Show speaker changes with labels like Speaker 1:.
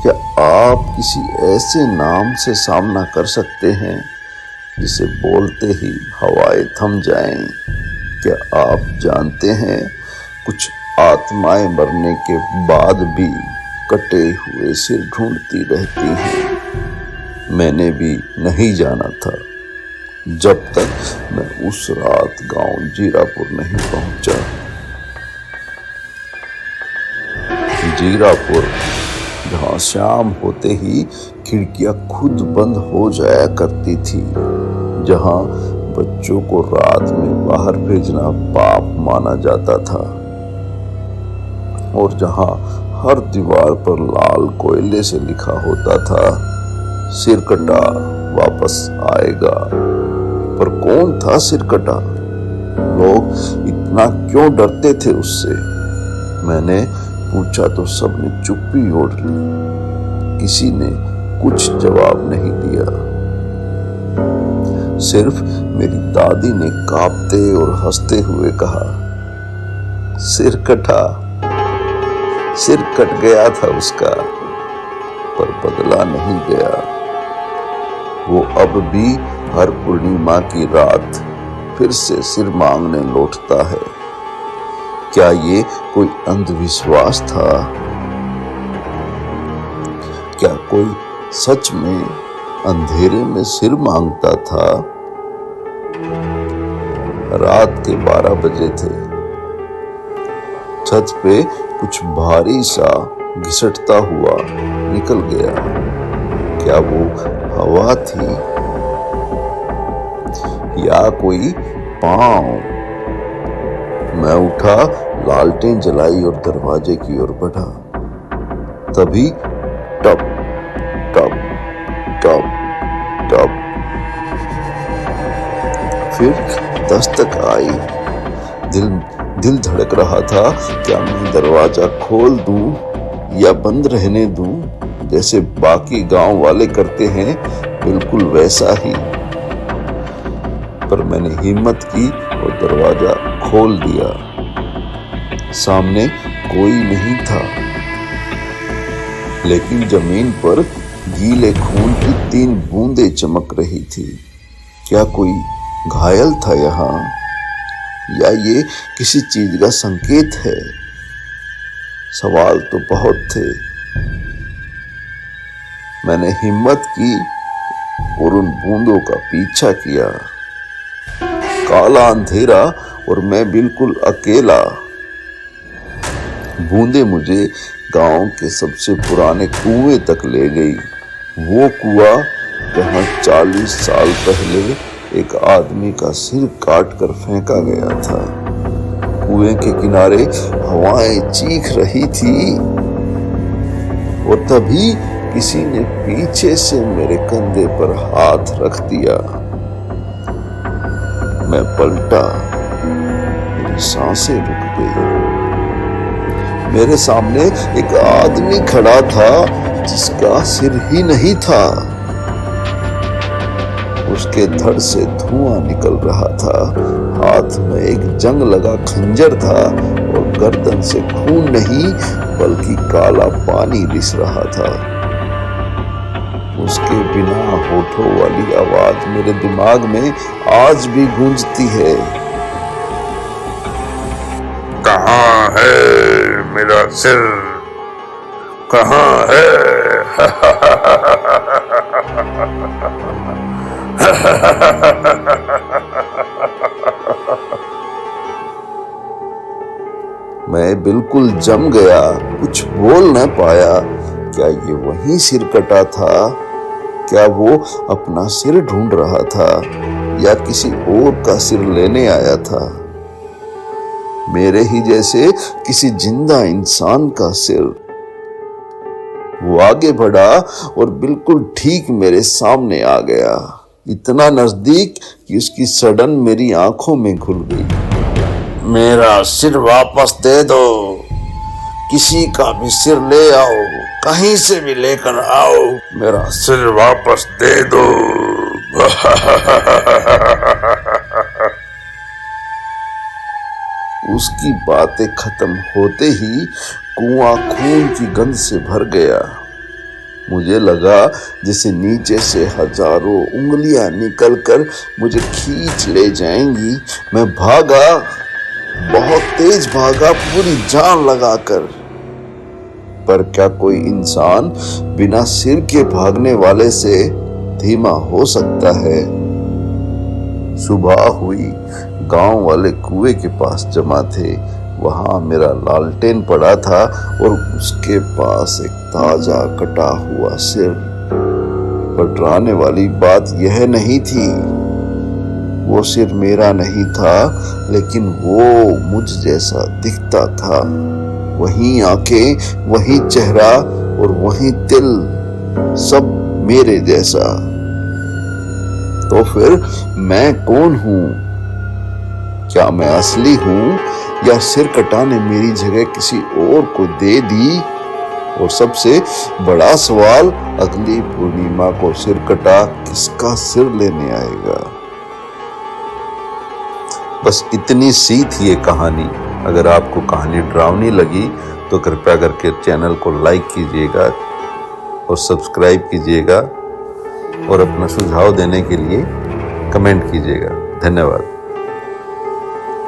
Speaker 1: क्या आप किसी ऐसे नाम से सामना कर सकते हैं जिसे बोलते ही हवाएं थम जाएं? क्या आप जानते हैं कुछ आत्माएं मरने के बाद भी कटे हुए सिर ढूंढती रहती हैं? मैंने भी नहीं जाना था जब तक मैं उस रात गांव जीरापुर नहीं पहुंचा। जीरापुर, जहां शाम होते ही खिड़कियां खुद बंद हो जाया करती थी, जहां बच्चों को रात में बाहर भेजना पाप माना जाता था और जहां हर दीवार पर लाल कोयले से लिखा होता था, सिरकटा वापस आएगा। पर कौन था सिरकटा? लोग इतना क्यों डरते थे उससे? मैंने पूछा तो सबने चुप्पी ओढ़ ली। किसी ने कुछ जवाब नहीं दिया। सिर्फ मेरी दादी ने कांपते और हंसते हुए कहा, सिर कट गया था उसका, पर बदला नहीं गया। वो अब भी हर पूर्णिमा की रात फिर से सिर मांगने लौटता है। क्या ये कोई अंधविश्वास था? क्या कोई सच में अंधेरे में सिर मांगता था? रात के 12 बजे थे। छत पे कुछ भारी सा घिसटता हुआ निकल गया। क्या वो हवा थी या कोई पांव? मैं उठा, लालटेन जलाई और दरवाजे की ओर बढ़ा। तभी टप टप टप टप फिर दस्तक आई। दिल धड़क रहा था। क्या मैं दरवाजा खोल दूं या बंद रहने दूं, जैसे बाकी गांव वाले करते हैं, बिल्कुल वैसा ही। पर मैंने हिम्मत की और दरवाजा खोल दिया। सामने कोई नहीं था, लेकिन जमीन पर गीले खून की 3 बूंदें चमक रही थी। क्या कोई घायल था यहाँ, या ये किसी चीज का संकेत है? सवाल तो बहुत थे। मैंने हिम्मत की और उन बूंदों का पीछा किया। काला अंधेरा और मैं बिल्कुल अकेला। बूंदे मुझे गांव के सबसे पुराने कुएं तक ले गई। वो कुआं जहां 40 साल पहले एक आदमी का सिर काट कर फेंका गया था। कुएं के किनारे हवाएं चीख रही थी और तभी किसी ने पीछे से मेरे कंधे पर हाथ रख दिया। मैं पलटा, मेरी सांसें रुक गई। मेरे सामने एक आदमी खड़ा था जिसका सिर ही नहीं था। उसके धड़ से धुआं निकल रहा था। हाथ में एक जंग लगा खंजर था और गर्दन से खून नहीं बल्कि काला पानी रिस रहा था। उसके बिना होठों वाली आवाज मेरे दिमाग में आज भी गूंजती है।
Speaker 2: कहाँ है मेरा सिर? कहाँ है?
Speaker 1: मैं बिल्कुल जम गया, कुछ बोल न पाया। क्या ये वही सिर कटा था? क्या वो अपना सिर ढूंढ रहा था या किसी और का सिर लेने आया था? मेरे ही जैसे किसी जिंदा इंसान का सिर। वो आगे बढ़ा और बिल्कुल ठीक मेरे सामने आ गया, इतना नजदीक कि उसकी सड़न मेरी आंखों में घुल गई।
Speaker 2: मेरा सिर वापस दे दो। किसी का भी सिर ले आओ, कहीं से भी लेकर आओ। मेरा सिर वापस दे दो।
Speaker 1: उसकी बातें खत्म होते ही कुआं खून की गंध से भर गया। मुझे लगा जैसे नीचे से हजारों उंगलियां निकलकर मुझे खींच ले जाएंगी। मैं भागा, बहुत तेज भागा, पूरी जान लगाकर। पर क्या कोई इंसान बिना सिर के भागने वाले से धीमा हो सकता है? सुबह हुई, गांव वाले कुएं के पास जमा थे। वहां मेरा लालटेन पड़ा था और उसके पास एक ताजा कटा हुआ सिर। पर डराने वाली बात यह नहीं थी, वो सिर मेरा नहीं था, लेकिन वो मुझ जैसा दिखता था। वही आंखें, वही चेहरा और वही दिल, सब मेरे जैसा। तो फिर मैं कौन हूं? क्या मैं असली हूं या सिर कटा ने मेरी जगह किसी और को दे दी? और सबसे बड़ा सवाल, अगली पूर्णिमा को सिर कटा किसका सिर लेने आएगा? बस इतनी सी थी ये कहानी। अगर आपको कहानी डरावनी लगी तो कृपया करके चैनल को लाइक कीजिएगा और सब्सक्राइब कीजिएगा और अपना सुझाव देने के लिए कमेंट कीजिएगा। धन्यवाद।